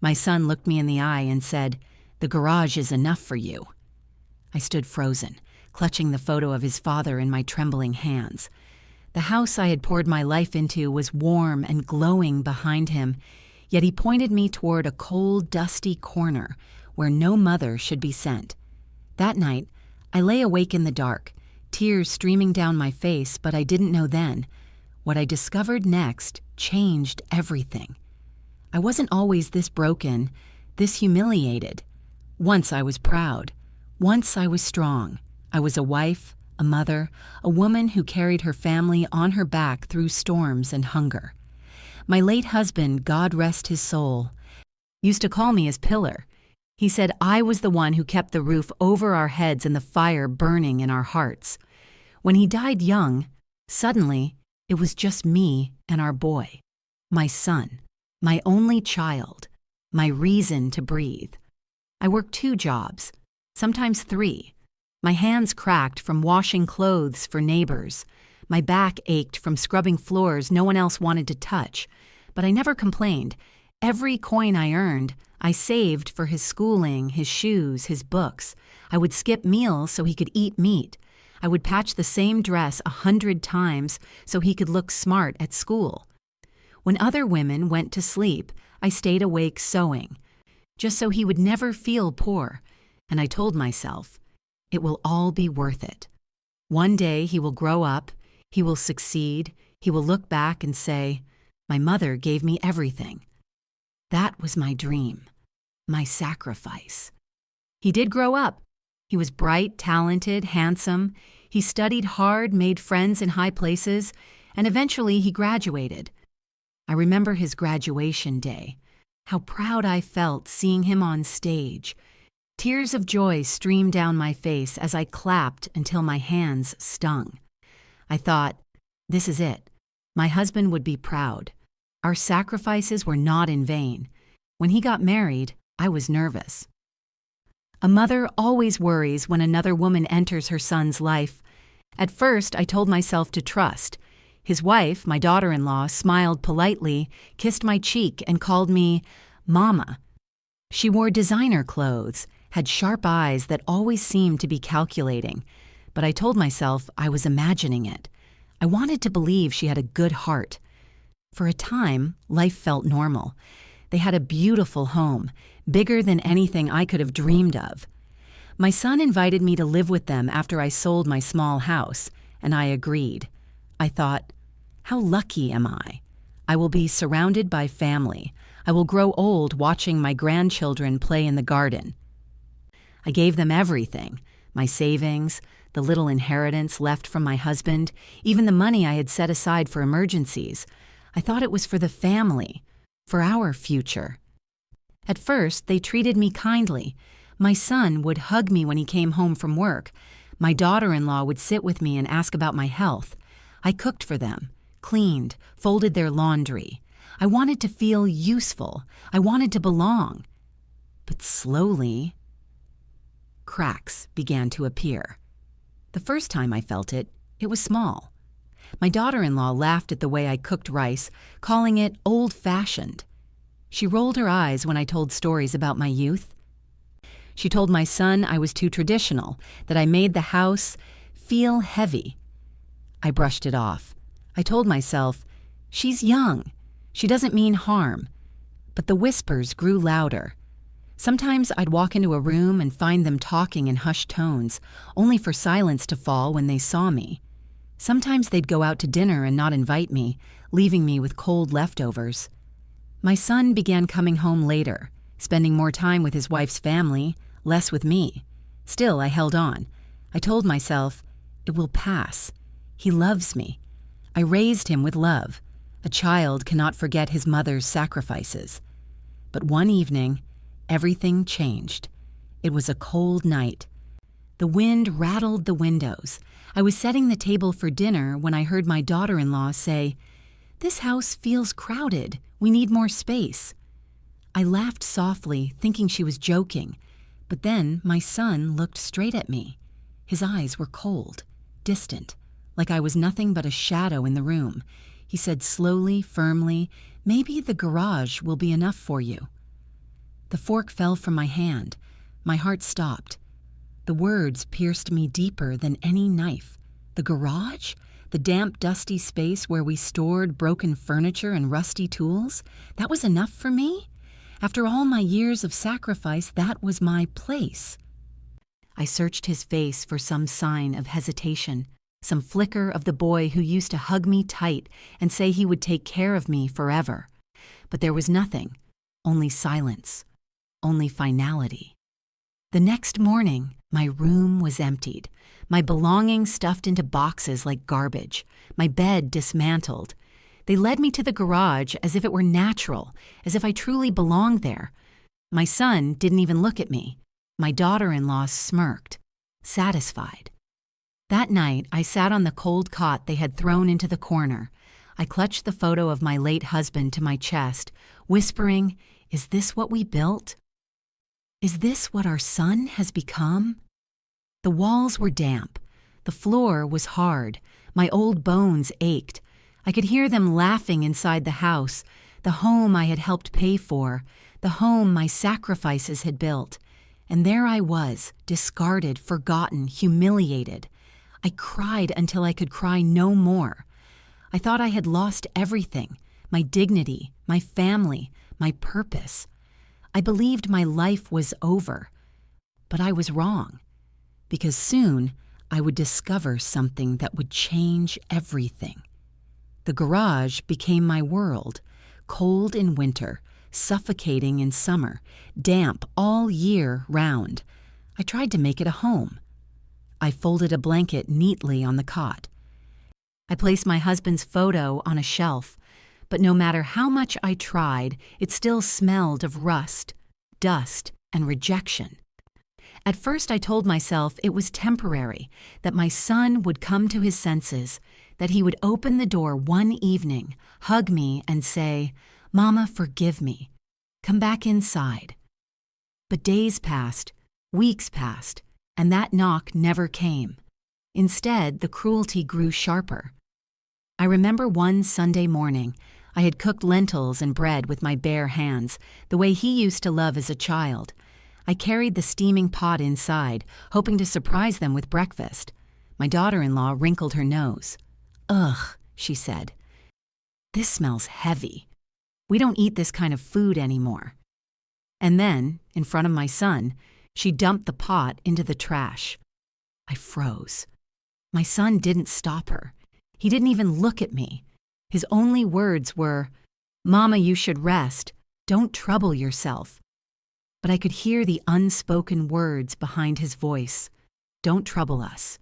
My son looked me in the eye and said, "The garage is enough for you." I stood frozen, clutching the photo of his father in my trembling hands. The house I had poured my life into was warm and glowing behind him, yet he pointed me toward a cold, dusty corner where no mother should be sent. That night, I lay awake in the dark, tears streaming down my face, but I didn't know then. What I discovered next changed everything. I wasn't always this broken, this humiliated. Once I was proud. Once I was strong. I was a wife, a mother, a woman who carried her family on her back through storms and hunger. My late husband, God rest his soul, used to call me his pillar. He said I was the one who kept the roof over our heads and the fire burning in our hearts. When he died young, suddenly it was just me and our boy, my son, my only child, my reason to breathe. I worked 2 jobs, sometimes 3. My hands cracked from washing clothes for neighbors. My back ached from scrubbing floors no one else wanted to touch. But I never complained. Every coin I earned, I saved for his schooling, his shoes, his books. I would skip meals so he could eat meat. I would patch the same dress 100 times so he could look smart at school. When other women went to sleep, I stayed awake sewing, just so he would never feel poor. And I told myself, it will all be worth it. One day he will grow up, he will succeed, he will look back and say, "My mother gave me everything." That was my dream, my sacrifice. He did grow up. He was bright, talented, handsome. He studied hard, made friends in high places, and eventually he graduated. I remember his graduation day, how proud I felt seeing him on stage. Tears of joy streamed down my face as I clapped until my hands stung. I thought, this is it. My husband would be proud. Our sacrifices were not in vain. When he got married, I was nervous. A mother always worries when another woman enters her son's life. At first, I told myself to trust. His wife, my daughter-in-law, smiled politely, kissed my cheek, and called me Mama. She wore designer clothes, had sharp eyes that always seemed to be calculating, but I told myself I was imagining it. I wanted to believe she had a good heart. For a time, life felt normal. They had a beautiful home, bigger than anything I could have dreamed of. My son invited me to live with them after I sold my small house, and I agreed. I thought, how lucky am I? I will be surrounded by family. I will grow old watching my grandchildren play in the garden. I gave them everything, my savings, the little inheritance left from my husband, even the money I had set aside for emergencies. I thought it was for the family, for our future. At first, they treated me kindly. My son would hug me when he came home from work. My daughter-in-law would sit with me and ask about my health. I cooked for them, cleaned, folded their laundry. I wanted to feel useful. I wanted to belong. But slowly, cracks began to appear. The first time I felt it, it was small. My daughter-in-law laughed at the way I cooked rice, calling it old-fashioned. She rolled her eyes when I told stories about my youth. She told my son I was too traditional, that I made the house feel heavy. I brushed it off. I told myself, she's young. She doesn't mean harm. But the whispers grew louder. Sometimes I'd walk into a room and find them talking in hushed tones, only for silence to fall when they saw me. Sometimes they'd go out to dinner and not invite me, leaving me with cold leftovers. My son began coming home later, spending more time with his wife's family, less with me. Still, I held on. I told myself, it will pass. He loves me. I raised him with love. A child cannot forget his mother's sacrifices. But one evening, everything changed. It was a cold night. The wind rattled the windows. I was setting the table for dinner when I heard my daughter-in-law say, "This house feels crowded. We need more space." I laughed softly, thinking she was joking. But then my son looked straight at me. His eyes were cold, distant, like I was nothing but a shadow in the room. He said slowly, firmly, "Maybe the garage will be enough for you." The fork fell from my hand. My heart stopped. The words pierced me deeper than any knife. The garage? The damp, dusty space where we stored broken furniture and rusty tools? That was enough for me? After all my years of sacrifice, that was my place. I searched his face for some sign of hesitation, some flicker of the boy who used to hug me tight and say he would take care of me forever. But there was nothing, only silence, only finality. The next morning, my room was emptied, my belongings stuffed into boxes like garbage, my bed dismantled. They led me to the garage as if it were natural, as if I truly belonged there. My son didn't even look at me. My daughter-in-law smirked, satisfied. That night, I sat on the cold cot they had thrown into the corner. I clutched the photo of my late husband to my chest, whispering, "Is this what we built? Is this what our son has become?" The walls were damp. The floor was hard. My old bones ached. I could hear them laughing inside the house, the home I had helped pay for, the home my sacrifices had built. And there I was, discarded, forgotten, humiliated. I cried until I could cry no more. I thought I had lost everything, my dignity, my family, my purpose. I believed my life was over. But I was wrong, because soon I would discover something that would change everything. The garage became my world, cold in winter, suffocating in summer, damp all year round. I tried to make it a home. I folded a blanket neatly on the cot. I placed my husband's photo on a shelf, but no matter how much I tried, it still smelled of rust, dust, and rejection. At first I told myself it was temporary, that my son would come to his senses, that he would open the door one evening, hug me, and say, "Mama, forgive me. Come back inside." But days passed, weeks passed, and that knock never came. Instead, the cruelty grew sharper. I remember one Sunday morning, I had cooked lentils and bread with my bare hands, the way he used to love as a child. I carried the steaming pot inside, hoping to surprise them with breakfast. My daughter-in-law wrinkled her nose. "Ugh," she said. "This smells heavy. We don't eat this kind of food anymore." And then, in front of my son, she dumped the pot into the trash. I froze. My son didn't stop her. He didn't even look at me. His only words were, "Mama, you should rest. Don't trouble yourself." But I could hear the unspoken words behind his voice. "Don't trouble us."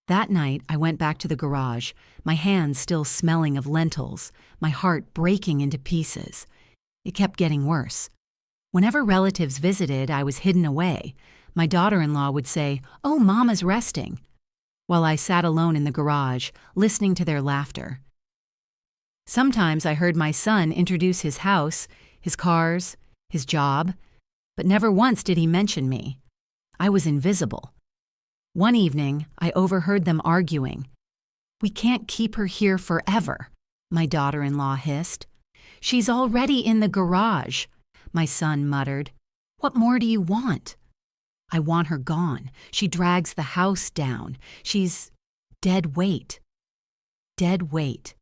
That night, I went back to the garage, my hands still smelling of lentils, my heart breaking into pieces. It kept getting worse. Whenever relatives visited, I was hidden away. My daughter-in-law would say, "Oh, Mama's resting," while I sat alone in the garage, listening to their laughter. Sometimes I heard my son introduce his house, his cars, his job, but never once did he mention me. I was invisible. One evening, I overheard them arguing. "We can't keep her here forever," my daughter-in-law hissed. "She's already in the garage," my son muttered. "What more do you want?" "I want her gone. She drags the house down. She's dead weight." Dead weight.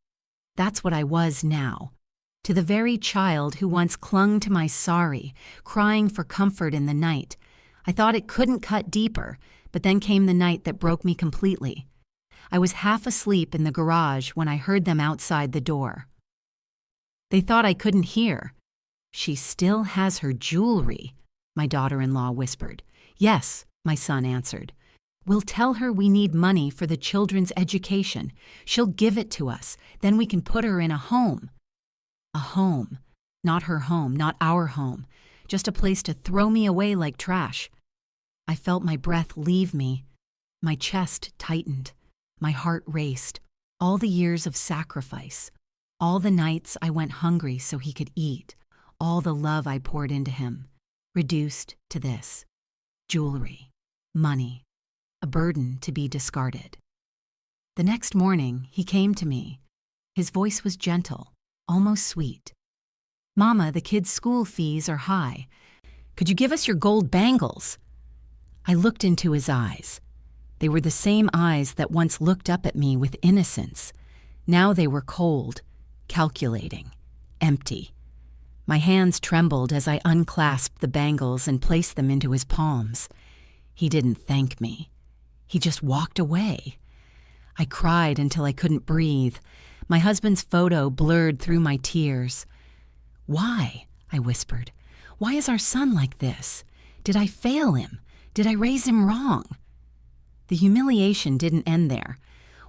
That's what I was now. To the very child who once clung to my sorry, crying for comfort in the night. I thought it couldn't cut deeper, but then came the night that broke me completely. I was half asleep in the garage when I heard them outside the door. They thought I couldn't hear. "She still has her jewelry," my daughter-in-law whispered. "Yes," my son answered. "We'll tell her we need money for the children's education. She'll give it to us. Then we can put her in a home." A home. Not her home, not our home. Just a place to throw me away like trash. I felt my breath leave me. My chest tightened. My heart raced. All the years of sacrifice. All the nights I went hungry so he could eat. All the love I poured into him. Reduced to this. Jewelry. Money. A burden to be discarded. The next morning, he came to me. His voice was gentle, almost sweet. "Mama, the kids' school fees are high. Could you give us your gold bangles?" I looked into his eyes. They were the same eyes that once looked up at me with innocence. Now they were cold, calculating, empty. My hands trembled as I unclasped the bangles and placed them into his palms. He didn't thank me. He just walked away. I cried until I couldn't breathe. My husband's photo blurred through my tears. "Why?" I whispered. "Why is our son like this? Did I fail him? Did I raise him wrong?" The humiliation didn't end there.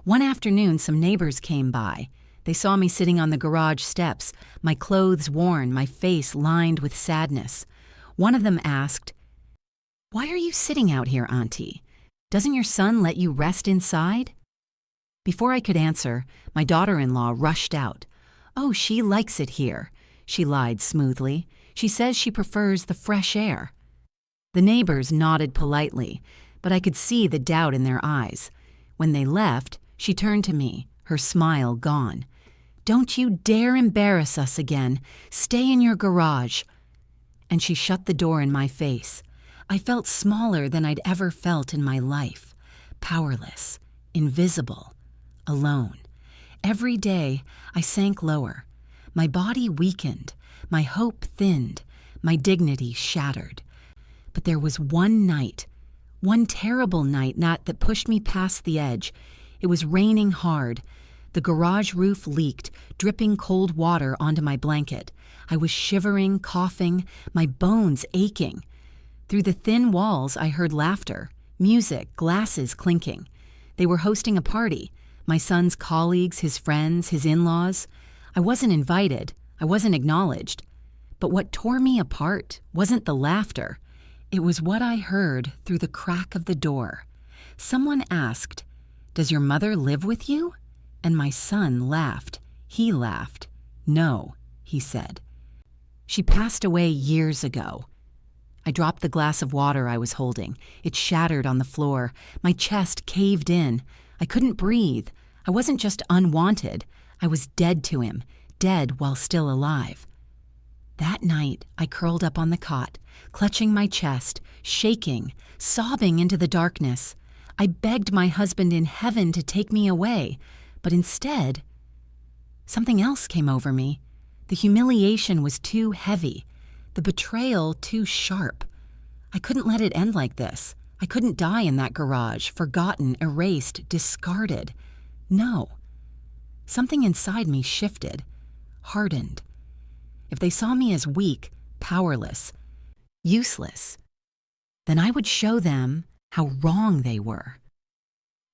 One afternoon, some neighbors came by. They saw me sitting on the garage steps, my clothes worn, my face lined with sadness. One of them asked, "Why are you sitting out here, Auntie? Doesn't your son let you rest inside?" Before I could answer, my daughter-in-law rushed out. "Oh, she likes it here," she lied smoothly. "She says she prefers the fresh air." The neighbors nodded politely, but I could see the doubt in their eyes. When they left, she turned to me, her smile gone. "Don't you dare embarrass us again. Stay in your garage." And she shut the door in my face. I felt smaller than I'd ever felt in my life. Powerless, invisible, alone. Every day, I sank lower. My body weakened, my hope thinned, my dignity shattered. But there was one night, one terrible night that pushed me past the edge. It was raining hard. The garage roof leaked, dripping cold water onto my blanket. I was shivering, coughing, my bones aching. Through the thin walls, I heard laughter, music, glasses clinking. They were hosting a party. My son's colleagues, his friends, his in-laws. I wasn't invited. I wasn't acknowledged. But what tore me apart wasn't the laughter. It was what I heard through the crack of the door. Someone asked, "Does your mother live with you?" And my son laughed. He laughed. "No," he said. "She passed away years ago." I dropped the glass of water I was holding. It shattered on the floor. My chest caved in. I couldn't breathe. I wasn't just unwanted. I was dead to him, dead while still alive. That night, I curled up on the cot, clutching my chest, shaking, sobbing into the darkness. I begged my husband in heaven to take me away, but instead, something else came over me. The humiliation was too heavy, the betrayal too sharp. I couldn't let it end like this. I couldn't die in that garage, forgotten, erased, discarded. No. Something inside me shifted, hardened. If they saw me as weak, powerless, useless, then I would show them how wrong they were.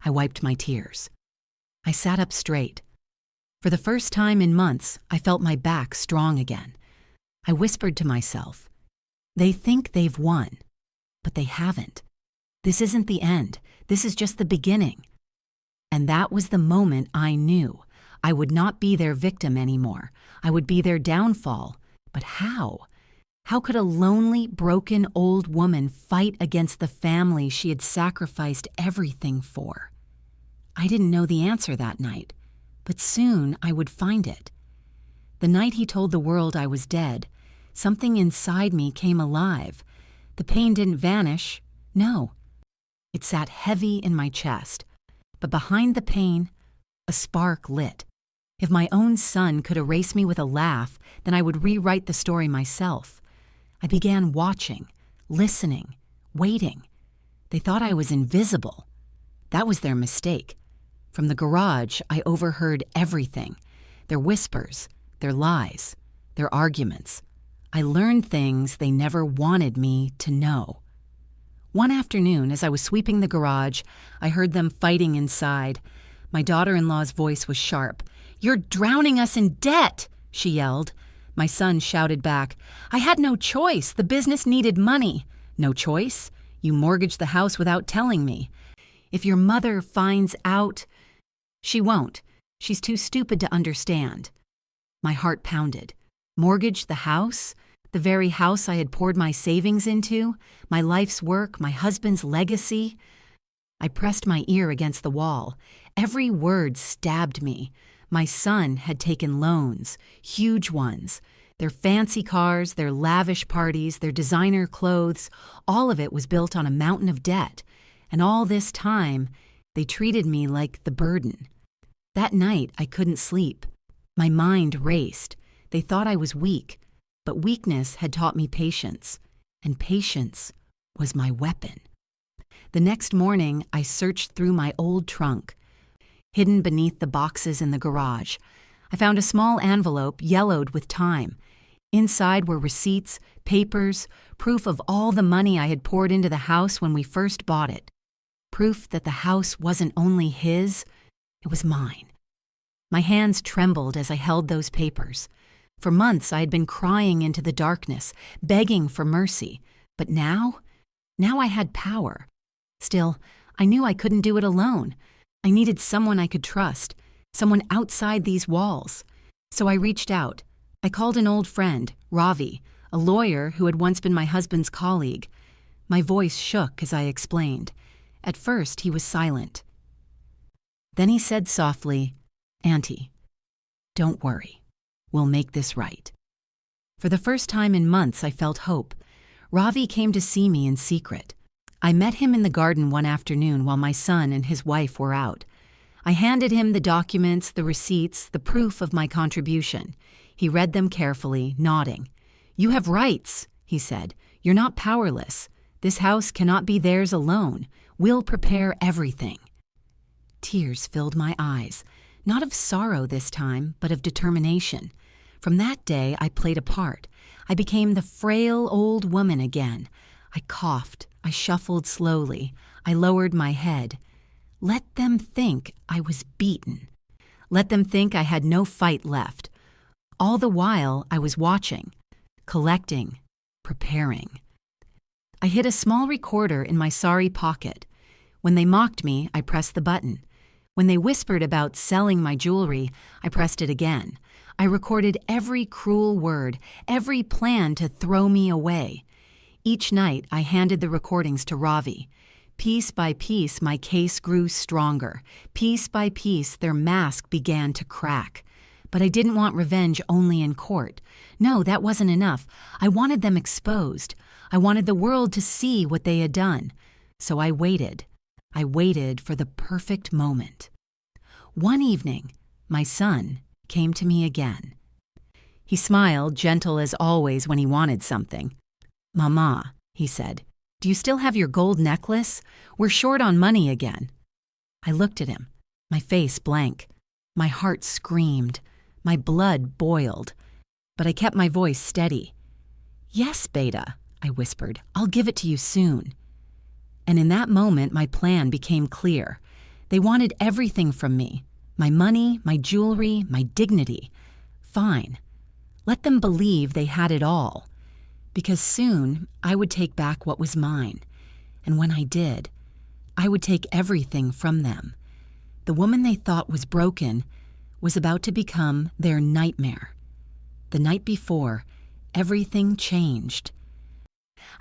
I wiped my tears. I sat up straight. For the first time in months, I felt my back strong again. I whispered to myself, "They think they've won, but they haven't. This isn't the end. This is just the beginning." And that was the moment I knew I would not be their victim anymore. I would be their downfall. But how? How could a lonely, broken old woman fight against the family she had sacrificed everything for? I didn't know the answer that night, but soon I would find it. The night he told the world I was dead, something inside me came alive. The pain didn't vanish. No. It sat heavy in my chest. But behind the pain, a spark lit. If my own son could erase me with a laugh, then I would rewrite the story myself. I began watching, listening, waiting. They thought I was invisible. That was their mistake. From the garage, I overheard everything. Their whispers, their lies, their arguments. I learned things they never wanted me to know. One afternoon, as I was sweeping the garage, I heard them fighting inside. My daughter-in-law's voice was sharp. "You're drowning us in debt," she yelled. My son shouted back, "I had no choice. The business needed money." "No choice? You mortgaged the house without telling me. If your mother finds out—" "She won't. She's too stupid to understand." My heart pounded. Mortgage the house? The very house I had poured my savings into? My life's work, my husband's legacy? I pressed my ear against the wall. Every word stabbed me. My son had taken loans, huge ones. Their fancy cars, their lavish parties, their designer clothes, all of it was built on a mountain of debt. And all this time, they treated me like the burden. That night, I couldn't sleep. My mind raced. They thought I was weak, but weakness had taught me patience, and patience was my weapon. The next morning, I searched through my old trunk. Hidden beneath the boxes in the garage, I found a small envelope yellowed with time. Inside were receipts, papers, proof of all the money I had poured into the house when we first bought it. Proof that the house wasn't only his, it was mine. My hands trembled as I held those papers. For months I had been crying into the darkness, begging for mercy. But now I had power. Still, I knew I couldn't do it alone. I needed someone I could trust, someone outside these walls. So I reached out. I called an old friend, Ravi, a lawyer who had once been my husband's colleague. My voice shook as I explained. At first, he was silent. Then he said softly, "Auntie, don't worry. We'll make this right." For the first time in months, I felt hope. Ravi came to see me in secret. I met him in the garden one afternoon while my son and his wife were out. I handed him the documents, the receipts, the proof of my contribution. He read them carefully, nodding. "You have rights," he said. "You're not powerless. This house cannot be theirs alone. We'll prepare everything." Tears filled my eyes, not of sorrow this time, but of determination. From that day, I played a part. I became the frail old woman again. I coughed. I shuffled slowly. I lowered my head. Let them think I was beaten. Let them think I had no fight left. All the while, I was watching, collecting, preparing. I hid a small recorder in my sari pocket. When they mocked me, I pressed the button. When they whispered about selling my jewelry, I pressed it again. I recorded every cruel word, every plan to throw me away. Each night, I handed the recordings to Ravi. Piece by piece, my case grew stronger. Piece by piece, their mask began to crack. But I didn't want revenge only in court. No, that wasn't enough. I wanted them exposed. I wanted the world to see what they had done. So I waited. I waited for the perfect moment. One evening, my son came to me again. He smiled, gentle as always when he wanted something. "Mama," he said, "do you still have your gold necklace? We're short on money again." I looked at him, my face blank. My heart screamed. My blood boiled. But I kept my voice steady. "Yes, Beta," I whispered. "I'll give it to you soon." And in that moment, my plan became clear. They wanted everything from me. My money, my jewelry, my dignity. Fine. Let them believe they had it all. Because soon, I would take back what was mine. And when I did, I would take everything from them. The woman they thought was broken was about to become their nightmare. The night before, everything changed.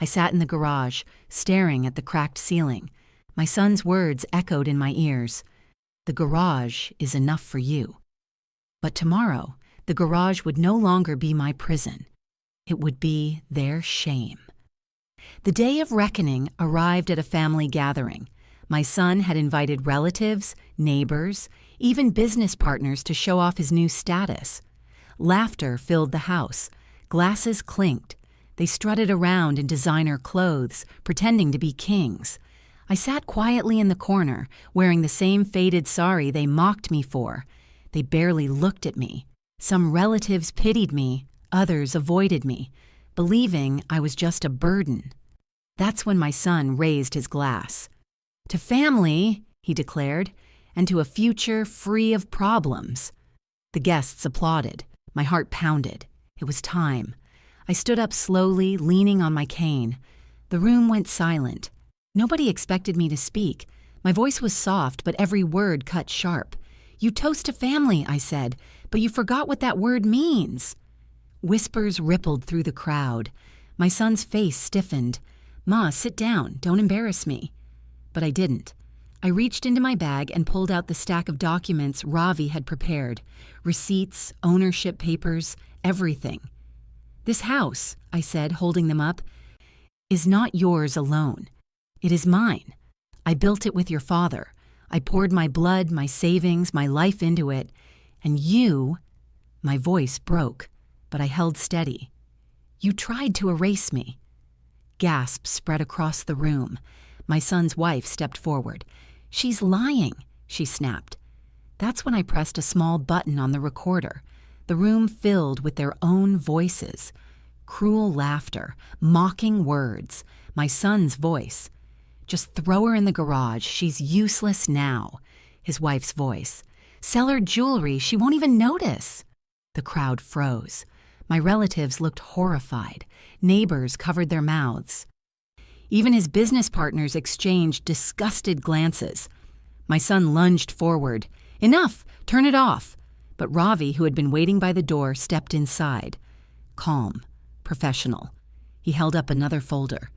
I sat in the garage, staring at the cracked ceiling. My son's words echoed in my ears. "The garage is enough for you." But tomorrow, the garage would no longer be my prison. It would be their shame. The day of reckoning arrived at a family gathering. My son had invited relatives, neighbors, even business partners to show off his new status. Laughter filled the house. Glasses clinked. They strutted around in designer clothes, pretending to be kings. I sat quietly in the corner, wearing the same faded sari they mocked me for. They barely looked at me. Some relatives pitied me, others avoided me, believing I was just a burden. That's when my son raised his glass. "To family," he declared, "and to a future free of problems." The guests applauded. My heart pounded. It was time. I stood up slowly, leaning on my cane. The room went silent. Nobody expected me to speak. My voice was soft, but every word cut sharp. "You toast to family," I said, "but you forgot what that word means." Whispers rippled through the crowd. My son's face stiffened. "Ma, sit down. Don't embarrass me." But I didn't. I reached into my bag and pulled out the stack of documents Ravi had prepared. Receipts, ownership papers, everything. "This house," I said, holding them up, "is not yours alone. It is mine. I built it with your father. I poured my blood, my savings, my life into it. And you—" My voice broke, but I held steady. "You tried to erase me." Gasps spread across the room. My son's wife stepped forward. "She's lying," she snapped. That's when I pressed a small button on the recorder. The room filled with their own voices. Cruel laughter, mocking words, my son's voice. "Just throw her in the garage. She's useless now." His wife's voice. "Sell her jewelry. She won't even notice." The crowd froze. My relatives looked horrified. Neighbors covered their mouths. Even his business partners exchanged disgusted glances. My son lunged forward. "Enough! Turn it off!" But Ravi, who had been waiting by the door, stepped inside. Calm, professional. He held up another folder.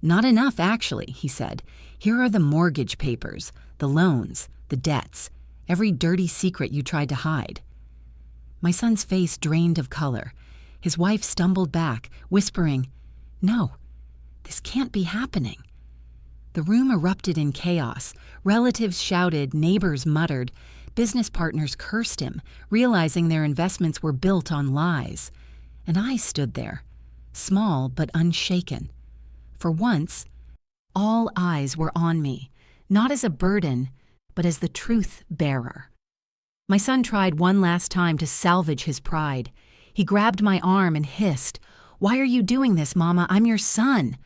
"Not enough, actually," he said. "Here are the mortgage papers, the loans, the debts, every dirty secret you tried to hide." My son's face drained of color. His wife stumbled back, whispering, "No, this can't be happening." The room erupted in chaos. Relatives shouted, neighbors muttered, business partners cursed him, realizing their investments were built on lies. And I stood there, small but unshaken. For once, all eyes were on me, not as a burden, but as the truth bearer. My son tried one last time to salvage his pride. He grabbed my arm and hissed, "Why are you doing this, Mama? I'm your son."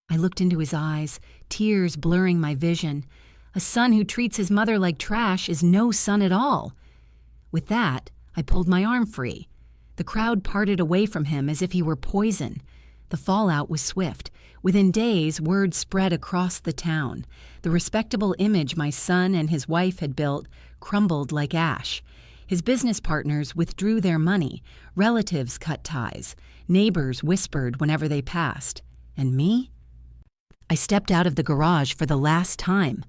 I looked into his eyes, tears blurring my vision. A son who treats his mother like trash is no son at all. With that, I pulled my arm free. The crowd parted away from him as if he were poison. The fallout was swift. Within days, word spread across the town. The respectable image my son and his wife had built crumbled like ash. His business partners withdrew their money. Relatives cut ties. Neighbors whispered whenever they passed. And me? I stepped out of the garage for the last time.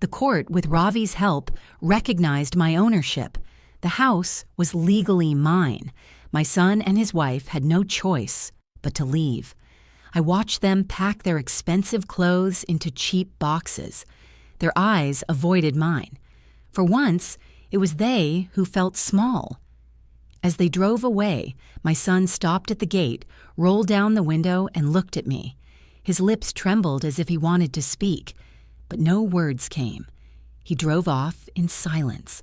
The court, with Ravi's help, recognized my ownership. The house was legally mine. My son and his wife had no choice but to leave. I watched them pack their expensive clothes into cheap boxes. Their eyes avoided mine. For once, it was they who felt small. As they drove away, my son stopped at the gate, rolled down the window, and looked at me. His lips trembled as if he wanted to speak, but no words came. He drove off in silence.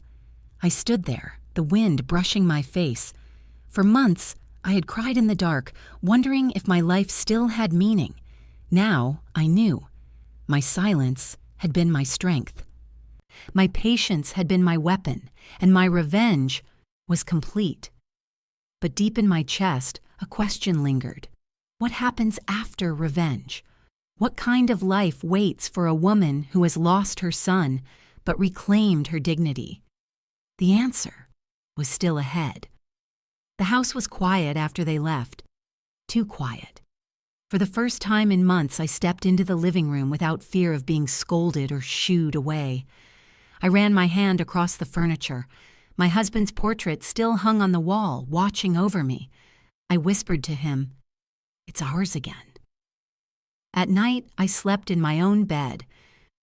I stood there, the wind brushing my face. For months, I had cried in the dark, wondering if my life still had meaning. Now I knew. My silence had been my strength. My patience had been my weapon, and my revenge was complete. But deep in my chest, a question lingered. What happens after revenge? What kind of life waits for a woman who has lost her son but reclaimed her dignity? The answer was still ahead. The house was quiet after they left. Too quiet. For the first time in months, I stepped into the living room without fear of being scolded or shooed away. I ran my hand across the furniture. My husband's portrait still hung on the wall, watching over me. I whispered to him, "It's ours again." At night, I slept in my own bed.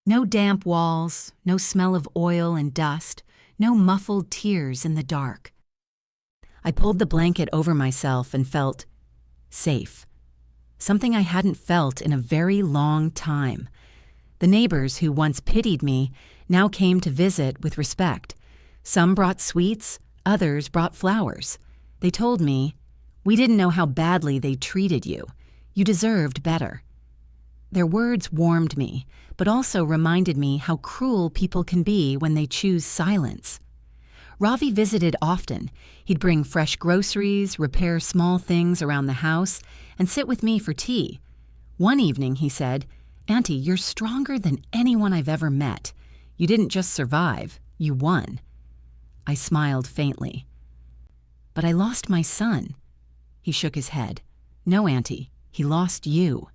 No damp walls, no smell of oil and dust, no muffled tears in the dark. I pulled the blanket over myself and felt safe. Something I hadn't felt in a very long time. The neighbors who once pitied me now came to visit with respect. Some brought sweets, others brought flowers. They told me, "We didn't know how badly they treated you. You deserved better." Their words warmed me, but also reminded me how cruel people can be when they choose silence. Ravi visited often. He'd bring fresh groceries, repair small things around the house, and sit with me for tea. One evening he said, "Auntie, you're stronger than anyone I've ever met. You didn't just survive, you won." I smiled faintly. "But I lost my son." He shook his head. "No, Auntie, he lost you."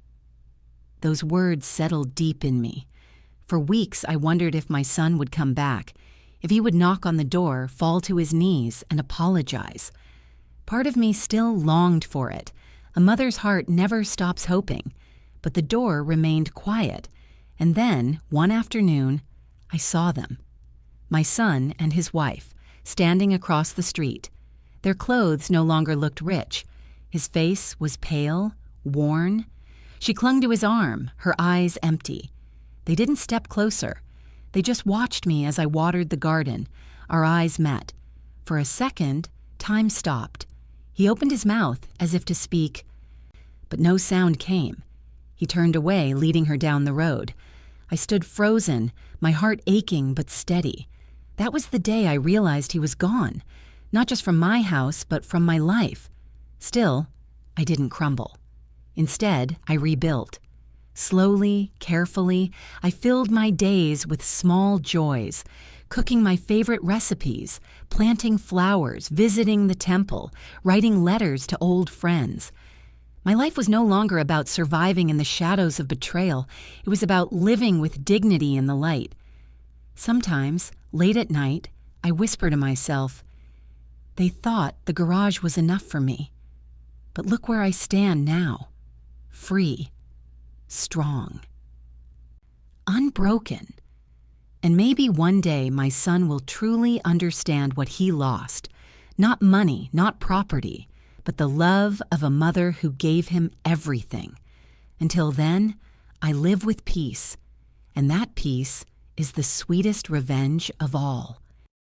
Those words settled deep in me. For weeks I wondered if my son would come back, if he would knock on the door, fall to his knees, and apologize. Part of me still longed for it. A mother's heart never stops hoping, but the door remained quiet. And then, one afternoon, I saw them. My son and his wife, standing across the street. Their clothes no longer looked rich. His face was pale, worn. She clung to his arm, her eyes empty. They didn't step closer. They just watched me as I watered the garden. Our eyes met. For a second, time stopped. He opened his mouth as if to speak, but no sound came. He turned away, leading her down the road. I stood frozen, my heart aching but steady. That was the day I realized he was gone, not just from my house, but from my life. Still, I didn't crumble. Instead, I rebuilt. Slowly, carefully, I filled my days with small joys, cooking my favorite recipes, planting flowers, visiting the temple, writing letters to old friends. My life was no longer about surviving in the shadows of betrayal. It was about living with dignity in the light. Sometimes, late at night, I whisper to myself, "They thought the garage was enough for me. But look where I stand now. Free. Strong. Unbroken. And maybe one day my son will truly understand what he lost. Not money, not property, but the love of a mother who gave him everything. Until then, I live with peace, and that peace is the sweetest revenge of all."